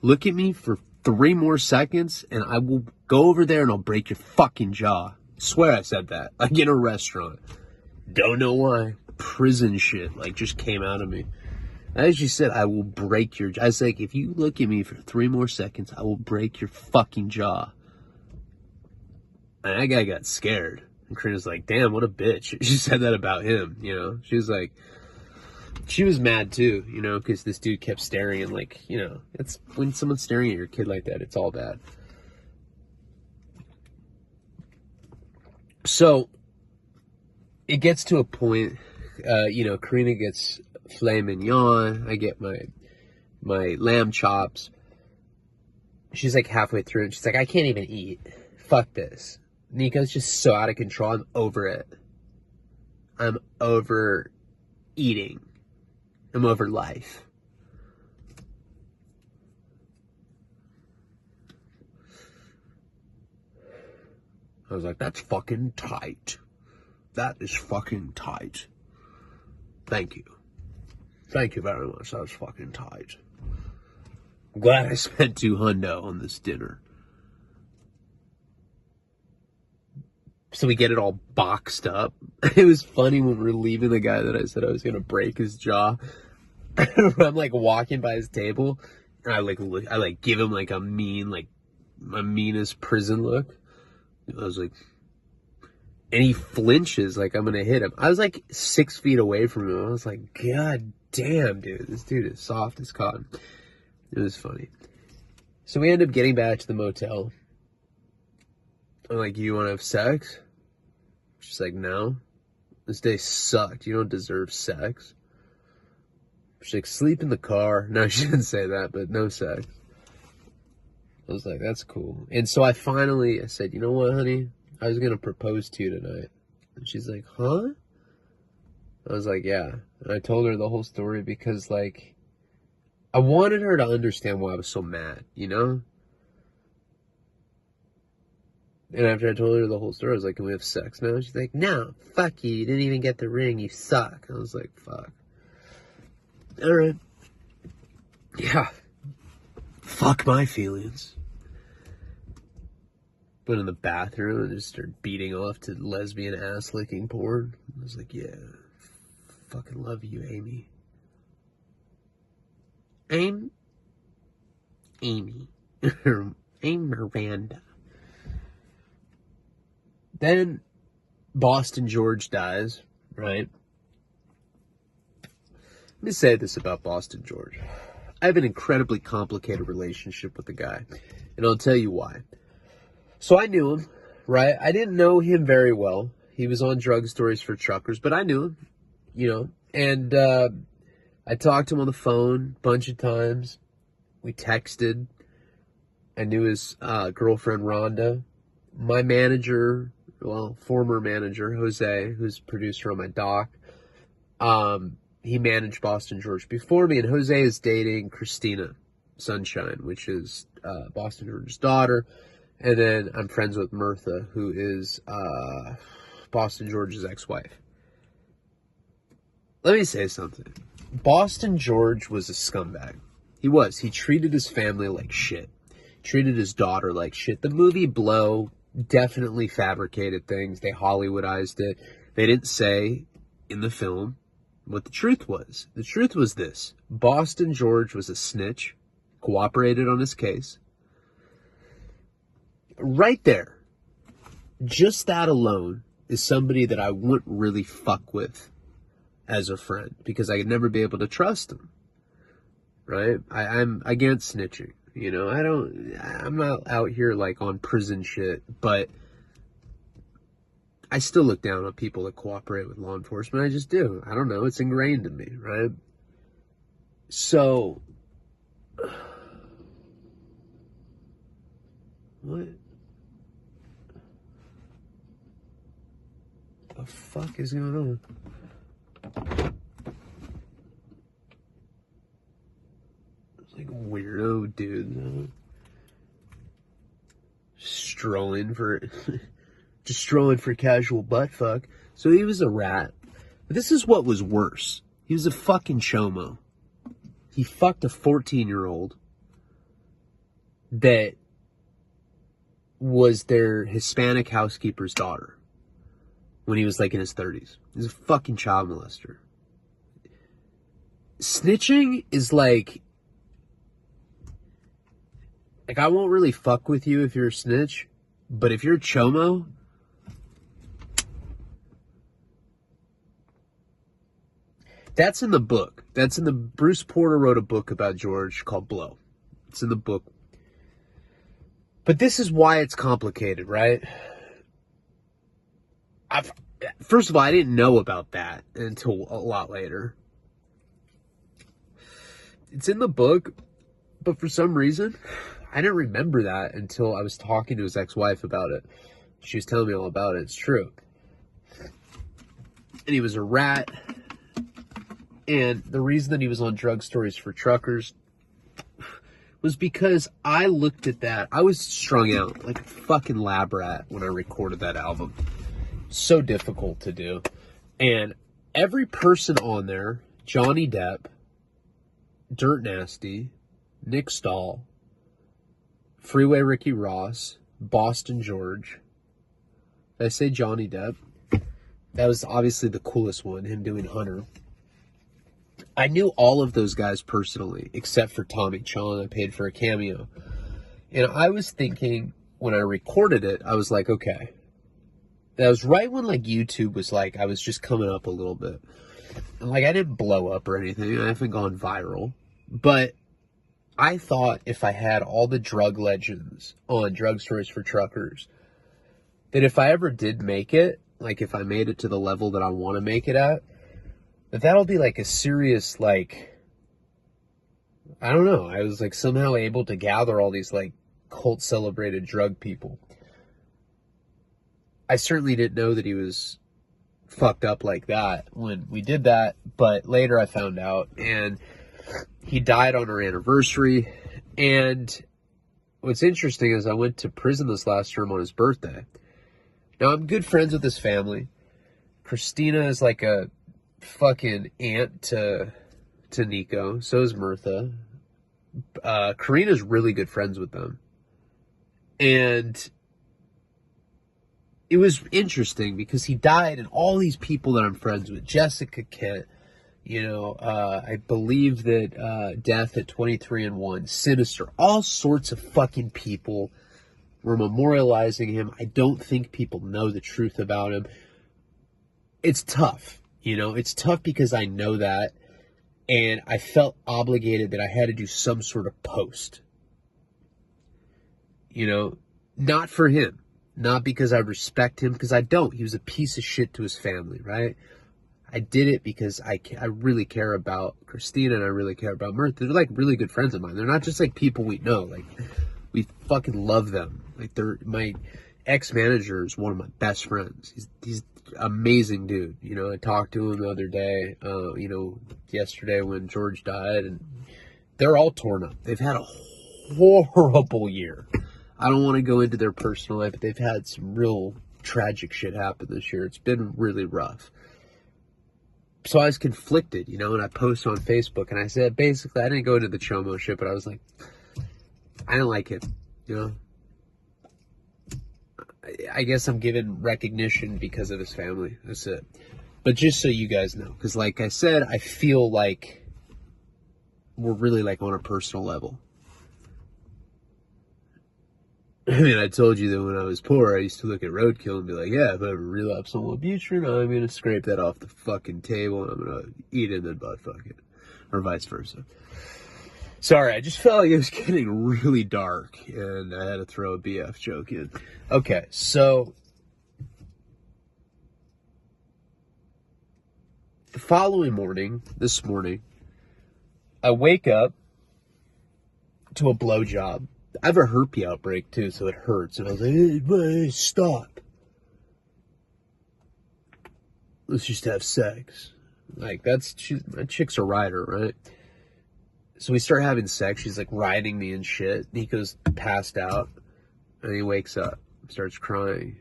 Speaker 1: look at me for 3 more seconds and I will go over there and I'll break your fucking jaw. Swear I said that. Like in a restaurant. Don't know why. Prison shit just came out of me. As you said, I will break your jaw. I was like, if you look at me for 3 more seconds, I will break your fucking jaw. And that guy got scared. And Karina's like, damn, what a bitch. She said that about him, She was like, she was mad too, you know, because this dude kept staring, and like, you know, it's when someone's staring at your kid like that, it's all bad. So it gets to a point, you know, Karina gets filet mignon, I get my lamb chops. She's like halfway through and she's like, I can't even eat. Fuck this. Nico's just so out of control. I'm over it. I'm over eating. I'm over life. I was like, that's fucking tight. That is fucking tight. Thank you. Thank you very much. That was fucking tight. I'm glad I spent $200 on this dinner. So we get it all boxed up. It was funny when we're leaving the guy that I said I was going to break his jaw. I'm like walking by his table. And I give him like a mean, like my meanest prison look. I was like, and he flinches like I'm going to hit him. I was like 6 feet away from him. I was like, God damn, dude. This dude is soft as cotton. It was funny. So we end up getting back to the motel. I'm like, you want to have sex? She's like, no. This day sucked. You don't deserve sex. She's like, sleep in the car. No, she didn't say that, but no sex. I was like, that's cool. And so I said, you know what, honey? I was going to propose to you tonight. And she's like, huh? I was like, yeah. And I told her the whole story because, like, I wanted her to understand why I was so mad, you know? And after I told her the whole story, I was like, can we have sex now? She's like, no, fuck you. You didn't even get the ring. You suck. I was like, fuck. All right. Yeah. Fuck my feelings. Went in the bathroom and just started beating off to lesbian ass licking porn. I was like, yeah. Fucking love you, Amy. Amy. I'm Miranda. Then Boston George dies, right? Let me say this about Boston George. I have an incredibly complicated relationship with the guy, and I'll tell you why. So I knew him, right? I didn't know him very well. He was on Drug Stories for Truckers, but I knew him, you know, and I talked to him on the phone a bunch of times. We texted. I knew his girlfriend, Rhonda. My manager, well, former manager, Jose, who's producer on my doc, he managed Boston George before me, and Jose is dating Christina Sunshine, which is Boston George's daughter. And then I'm friends with Mirtha, who is Boston George's ex-wife. Let me say something. Boston George was a scumbag. He was. He treated his family like shit. Treated his daughter like shit. The movie Blow definitely fabricated things. They Hollywoodized it. They didn't say in the film what the truth was. The truth was this. Boston George was a snitch, cooperated on his case. Right there, just that alone is somebody that I wouldn't really fuck with as a friend because I could never be able to trust him, right? I'm against snitching, you know? I'm not out here like on prison shit, but I still look down on people that cooperate with law enforcement. I just do. I don't know. It's ingrained in me, right? So, what the fuck is going on? It's like weirdo dude. Strolling for just strolling for casual butt fuck. So he was a rat. But this is what was worse. He was a fucking chomo. He fucked a 14-year-old that was their Hispanic housekeeper's daughter when he was like in his 30s. He's a fucking child molester. Snitching is like I won't really fuck with you if you're a snitch, but if you're a chomo, That's in the book. Bruce Porter wrote a book about George called Blow. It's in the book. But this is why it's complicated, right? First of all, I didn't know about that until a lot later. It's in the book, but for some reason, I didn't remember that until I was talking to his ex-wife about it. She was telling me all about it. It's true. And he was a rat. And the reason that he was on Drug Stories for Truckers was because I looked at that. I was strung out like a fucking lab rat when I recorded that album. So difficult to do. And every person on there, Johnny Depp, Dirt Nasty, Nick Stahl, Freeway Ricky Ross, Boston George. Did I say Johnny Depp? That was obviously the coolest one, him doing Hunter. I knew all of those guys personally, except for Tommy Chong. I paid for a cameo. And I was thinking, when I recorded it, I was like, okay. That was right when, like, YouTube was, like, I was just coming up a little bit. And, like, I didn't blow up or anything. I haven't gone viral. But I thought if I had all the drug legends on Drug Stories for Truckers, that if I ever did make it, like, if I made it to the level that I want to make it at, that'll be, like, a serious, like, I don't know. I was, like, somehow able to gather all these, like, cult-celebrated drug people. I certainly didn't know that he was fucked up like that when we did that, but later I found out, and he died on our anniversary. And what's interesting is I went to prison this last term on his birthday. Now, I'm good friends with his family. Christina is like a fucking aunt to Nico. So is Mirtha. Karina's really good friends with them. And it was interesting because he died, and all these people that I'm friends with, Jessica Kent, I believe that Death at 23-1, Sinister, all sorts of fucking people were memorializing him. I don't think people know the truth about him. It's tough, it's tough because I know that, and I felt obligated that I had to do some sort of post, not for him. Not because I respect him, because I don't. He was a piece of shit to his family, right? I did it because I really care about Christina, and I really care about Mirtha. They're like really good friends of mine. They're not just like people we know. Like, we fucking love them. Like, my ex-manager is one of my best friends. He's an amazing dude. I talked to him the other day, yesterday when George died, and they're all torn up. They've had a horrible year. I don't want to go into their personal life, but they've had some real tragic shit happen this year. It's been really rough. So I was conflicted, and I posted on Facebook, and I said, basically, I didn't go into the Chomo shit, but I was like, I didn't like it, I guess I'm giving recognition because of his family. That's it. But just so you guys know, because like I said, I feel like we're really like on a personal level. I mean, I told you that when I was poor, I used to look at roadkill and be like, yeah, if I ever relapse on Wellbutrin, I'm going to scrape that off the fucking table and I'm going to eat it and then butt fuck it. Or vice versa. Sorry, I just felt like it was getting really dark and I had to throw a BF joke in. Okay, so the following morning, this morning, I wake up to a blowjob. I have a herpes outbreak too, so it hurts. And I was like, hey, stop. Let's just have sex. Like, that chick's a rider, right? So we start having sex. She's like riding me and shit. Nico's passed out. And he wakes up, starts crying.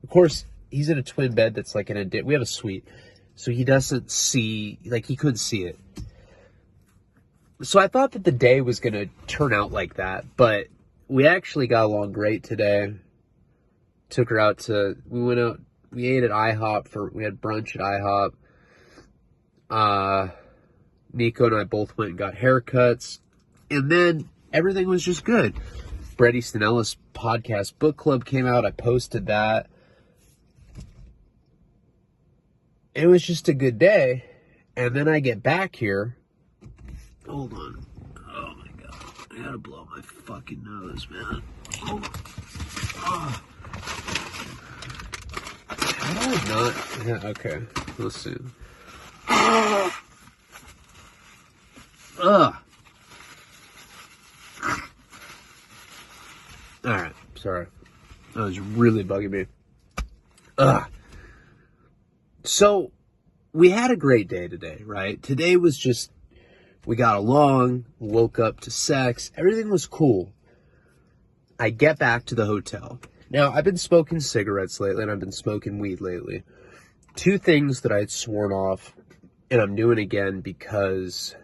Speaker 1: Of course, he's in a twin bed that's like we have a suite. So he doesn't see, like, he couldn't see it. So I thought that the day was going to turn out like that, but we actually got along great today. Took her out we went out, we ate at IHOP we had brunch at IHOP. Nico and I both went and got haircuts, and then everything was just good. Bret Easton Ellis podcast book club came out. I posted that. It was just a good day. And then I get back here. Hold on. Oh my God. I gotta blow my fucking nose, man. Oh. Oh. How do I not? Yeah, okay. Let's see. Ugh. Alright, sorry. That was really bugging me. Ugh. So, we had a great day today, right? Today was just, we got along, woke up to sex, everything was cool. I get back to the hotel. Now, I've been smoking cigarettes lately, and I've been smoking weed lately. Two things that I had sworn off, and I'm doing again because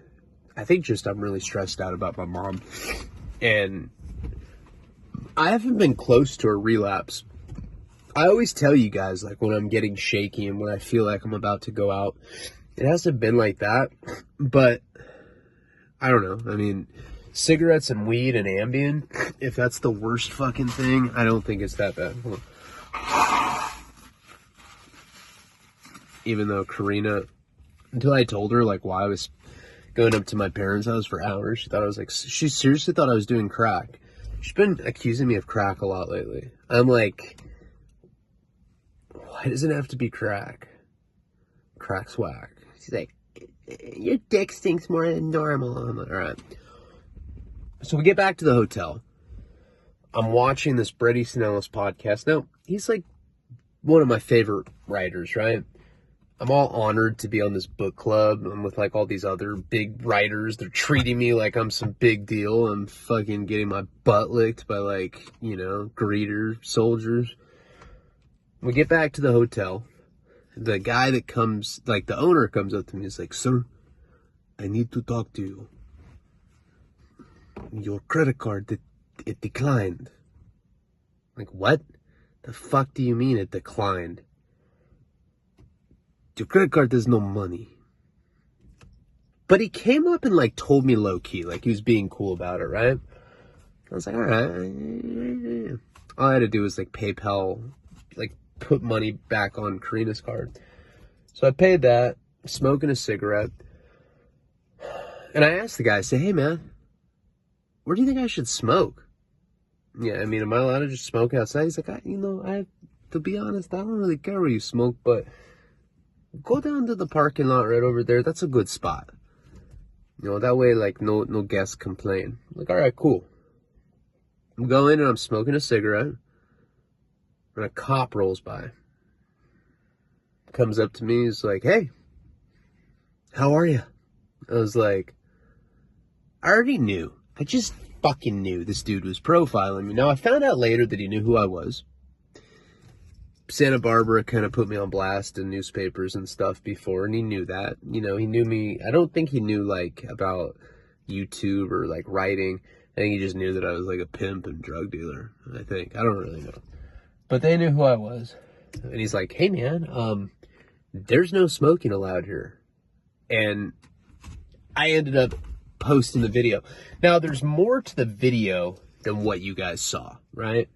Speaker 1: I think just I'm really stressed out about my mom. And I haven't been close to a relapse. I always tell you guys, like, when I'm getting shaky and when I feel like I'm about to go out. It hasn't been like that, but I don't know. I mean, cigarettes and weed and Ambien, if that's the worst fucking thing, I don't think it's that bad. Even though Karina, until I told her, like, why I was going up to my parents' house for hours, she seriously thought I was doing crack. She's been accusing me of crack a lot lately. I'm like, why does it have to be crack? Crack's whack. She's like, your dick stinks more than normal. I'm like, all right. So we get back to the hotel. I'm watching this Bret Easton Ellis podcast. Now, he's like one of my favorite writers, right? I'm all honored to be on this book club. I'm with like all these other big writers. They're treating me like I'm some big deal. I'm fucking getting my butt licked by like, greeter soldiers. We get back to the hotel. The guy that comes, like the owner comes up to me. He's like, sir, I need to talk to you. Your credit card, it declined. Like, what? The fuck do you mean it declined? Your credit card has no money. But he came up and like told me low key, like he was being cool about it, right? I was like, all right. All I had to do was like PayPal, like put money back on Karina's card. So I paid that, smoking a cigarette. And I asked the guy, I said, hey man, where do you think I should smoke? Yeah, I mean, am I allowed to just smoke outside? He's like, to be honest, I don't really care where you smoke, but go down to the parking lot right over there. That's a good spot. That way, like, no guests complain. I'm like, all right, cool. I'm going and I'm smoking a cigarette. And a cop rolls by. Comes up to me. He's like, hey, how are you? I was like, I already knew. I just fucking knew this dude was profiling me. Now, I found out later that he knew who I was. Santa Barbara kind of put me on blast in newspapers and stuff before, and he knew that. He knew me. I don't think he knew, like, about YouTube or, like, writing. I think he just knew that I was, like, a pimp and drug dealer, I think. I don't really know. But they knew who I was. And he's like, hey, man, there's no smoking allowed here. And I ended up posting the video. Now, there's more to the video than what you guys saw, right?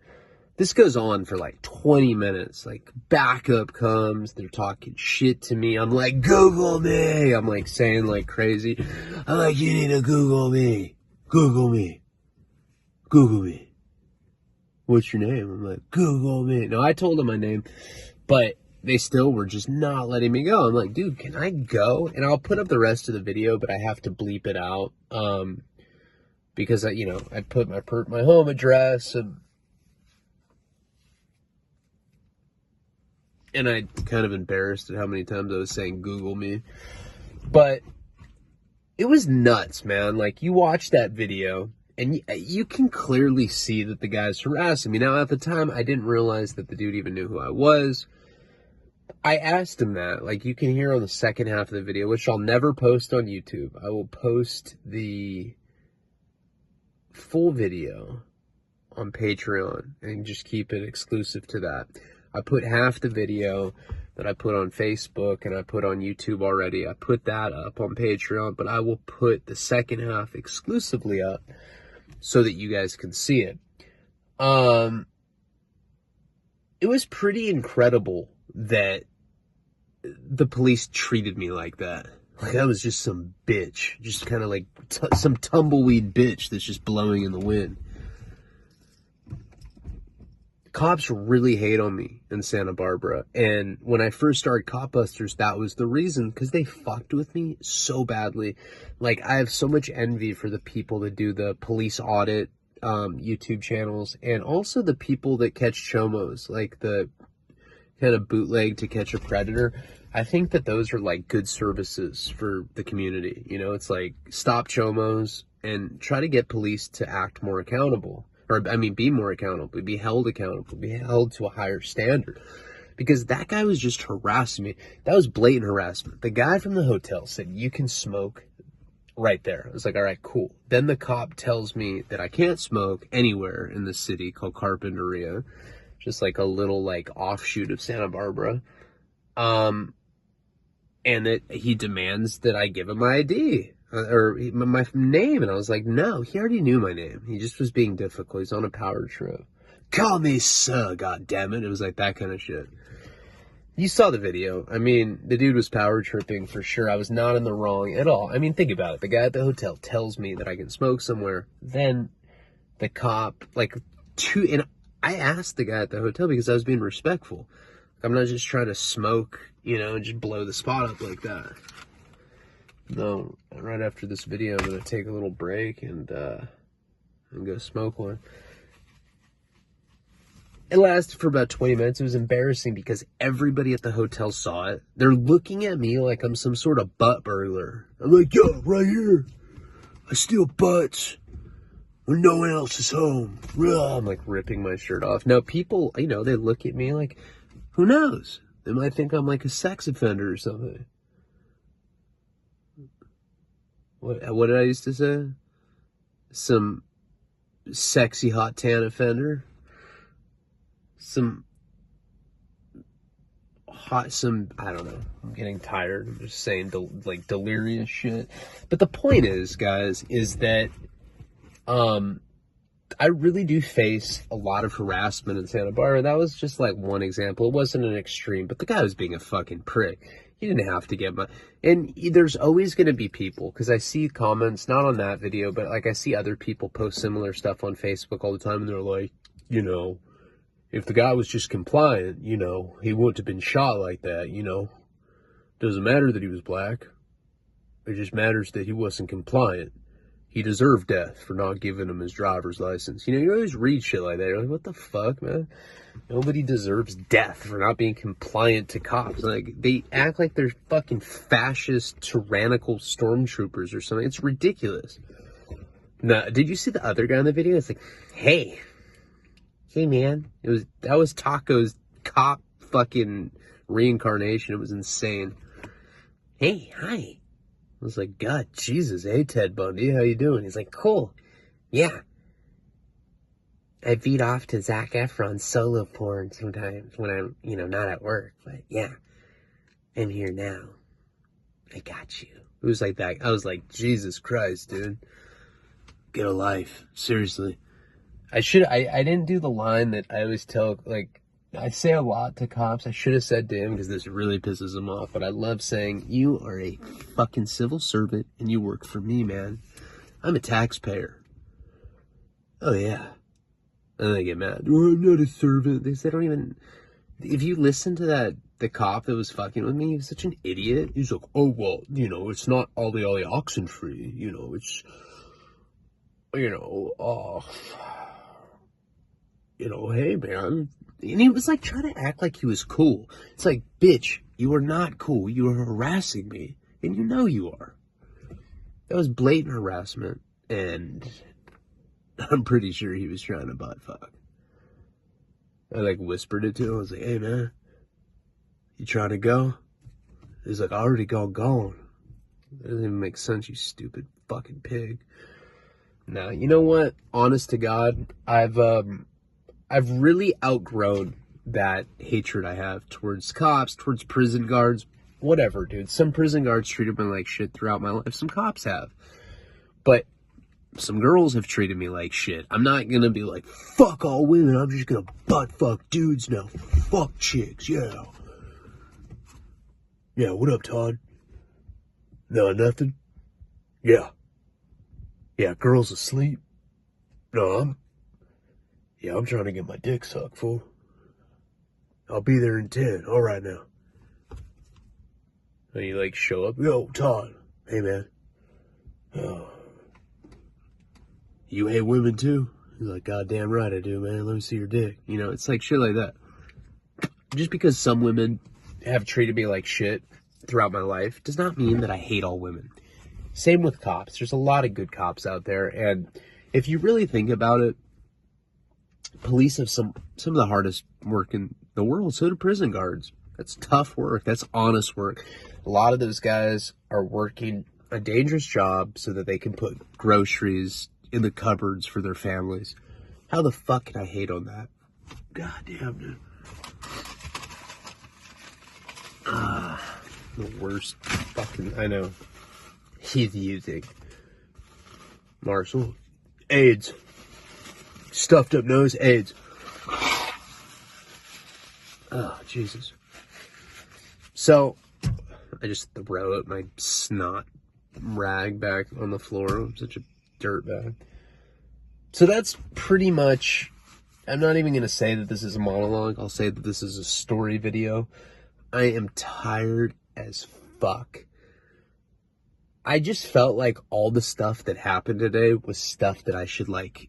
Speaker 1: This goes on for like 20 minutes. Like, backup comes. They're talking shit to me. I'm like, Google me. I'm like saying like crazy. I'm like, you need to Google me. Google me. Google me. What's your name? I'm like, Google me. No, I told them my name, but they still were just not letting me go. I'm like, dude, can I go? And I'll put up the rest of the video, but I have to bleep it out. Because I put my home address and I kind of embarrassed at how many times I was saying Google me. But it was nuts, man. Like, you watch that video and you can clearly see that the guy's harassing me. Now, at the time, I didn't realize that the dude even knew who I was. I asked him that. Like, you can hear on the second half of the video, which I'll never post on YouTube. I will post the full video on Patreon and just keep it exclusive to that. I put half the video that I put on Facebook and I put on YouTube already. I put that up on Patreon, but I will put the second half exclusively up so that you guys can see it. It was pretty incredible that the police treated me like that. Like, that was just some bitch. Just kind of like some tumbleweed bitch that's just blowing in the wind. Cops really hate on me in Santa Barbara. And when I first started Cop Busters, that was the reason, because they fucked with me so badly. Like, I have so much envy for the people that do the police audit YouTube channels, and also the people that catch chomos, like the kind of bootleg to catch a predator. I think that those are like good services for the community. You know, it's like, stop chomos and try to get police to act more accountable. Or, I mean, be more accountable, be held to a higher standard. Because that guy was just harassing me. That was blatant harassment. The guy from the hotel said, you can smoke right there. I was like, all right, cool. Then the cop tells me that I can't smoke anywhere in the city called Carpinteria. Just like a little like offshoot of Santa Barbara. And that he demands that I give him my ID. Or my name, and I was like, no, he already knew my name. He just was being difficult. He's on a power trip. Call me sir, goddammit. It was like that kind of shit. You saw the video. I mean, the dude was power tripping for sure. I was not in the wrong at all. I mean, think about it. The guy at the hotel tells me that I can smoke somewhere. Then the cop, and I asked the guy at the hotel because I was being respectful. I'm not just trying to smoke, and just blow the spot up like that. No, right after this video, I'm going to take a little break and go smoke one. It lasted for about 20 minutes. It was embarrassing because everybody at the hotel saw it. They're looking at me like I'm some sort of butt burglar. I'm like, yo, right here. I steal butts when no one else is home. I'm like ripping my shirt off. Now, people, they look at me like, who knows? They might think I'm like a sex offender or something. What did I used to say? Some sexy hot tan offender? I don't know. I'm getting tired. I'm just saying delirious shit. But the point is, guys, is that I really do face a lot of harassment in Santa Barbara. That was just like one example. It wasn't an extreme, but the guy was being a fucking prick. He didn't have to get and there's always going to be people, because I see comments, not on that video, but like I see other people post similar stuff on Facebook all the time, and they're like, if the guy was just compliant, he wouldn't have been shot like that, Doesn't matter that he was black. It just matters that he wasn't compliant. He deserved death for not giving him his driver's license. You always read shit like that. You're like, what the fuck, man? Nobody deserves death for not being compliant to cops. Like, they act like they're fucking fascist, tyrannical stormtroopers or something. It's ridiculous. Now, did you see the other guy in the video? It's like, hey man, that was Taco's cop fucking reincarnation. It was insane. Hey, hi. I was like, God, Jesus, hey, Ted Bundy, how you doing? He's like, cool. Yeah. I beat off to Zac Efron's solo porn sometimes when I'm, not at work. But yeah, I'm here now. I got you. It was like that. I was like, Jesus Christ, dude. Get a life. Seriously. I didn't do the line that I always tell, I say a lot to cops. I should have said damn, because this really pisses them off. But I love saying, you are a fucking civil servant and you work for me, man. I'm a taxpayer. Oh, yeah. And they get mad. Oh, I'm not a servant. They don't even... If you listen to the cop that was fucking with me, he was such an idiot. He's like, oh, well, it's not ollie oxen free. It's... hey, man. And he was like trying to act like he was cool. It's like, bitch, you are not cool. You are harassing me. And you are. That was blatant harassment. And I'm pretty sure he was trying to butt fuck. I whispered it to him. I was like, hey, man, you trying to go? He's like, I already gone. That doesn't even make sense, you stupid fucking pig. Now, you know what? Honest to God, I've really outgrown that hatred I have towards cops, towards prison guards, whatever, dude. Some prison guards treated me like shit throughout my life. Some cops have. But some girls have treated me like shit. I'm not gonna be like, fuck all women. I'm just gonna butt fuck dudes now. Fuck chicks, yeah. Yeah, what up, Todd? No, nothing? Yeah. Yeah, girl's asleep. No, I'm trying to get my dick sucked, fool. I'll be there in 10. All right now. And you like show up. Yo, Todd. Hey, man. Oh. You hate women too? He's like, goddamn right I do, man. Let me see your dick. You know, it's like shit like that. Just because some women have treated me like shit throughout my life does not mean that I hate all women. Same with cops. There's a lot of good cops out there. And if you really think about it, police have some of the hardest work in the world. So do prison guards. That's tough work. That's honest work. A lot of those guys are working a dangerous job so that they can put groceries in the cupboards for their families. How the fuck can I hate on that? God damn, dude. The worst fucking, I know. He's using. Marshall. AIDS. Stuffed up nose, AIDS. Oh, Jesus. So, I just throw out my snot rag back on the floor. I'm such a dirtbag. So that's pretty much, I'm not even going to say that this is a monologue. I'll say that this is a story video. I am tired as fuck. I just felt like all the stuff that happened today was stuff that I should like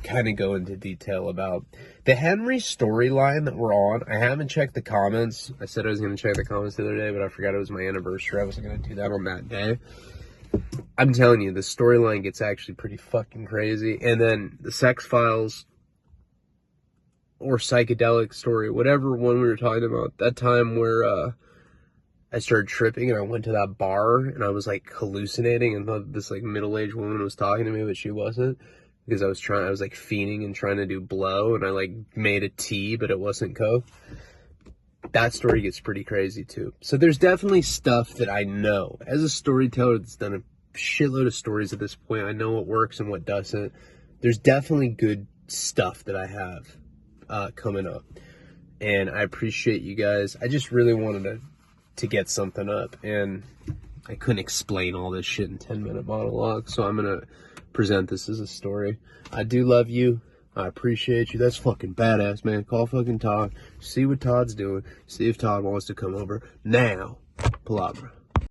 Speaker 1: kind of go into detail about. The Henry storyline that we're on, I haven't checked the comments. I said I was going to check the comments the other day, but I forgot it was my anniversary. I wasn't going to do that on that day. I'm telling you, the storyline gets actually pretty fucking crazy. And then the Sex Files or psychedelic story, whatever one we were talking about, that time where I started tripping and I went to that bar and I was like hallucinating and thought this like middle-aged woman was talking to me, but she wasn't, because I was like fiending and trying to do blow, and I like made a tea, but it wasn't coke. That story gets pretty crazy too. So there's definitely stuff that I know as a storyteller that's done a shitload of stories at this point. I know what works and what doesn't. There's definitely good stuff that I have coming up, and I appreciate you guys. I just really wanted to get something up, and I couldn't explain all this shit in 10-minute monologue, so I'm gonna present this as a story. I do love you. I appreciate you. That's fucking badass, man. Call fucking Todd. See what Todd's doing. See if Todd wants to come over now. Palabra.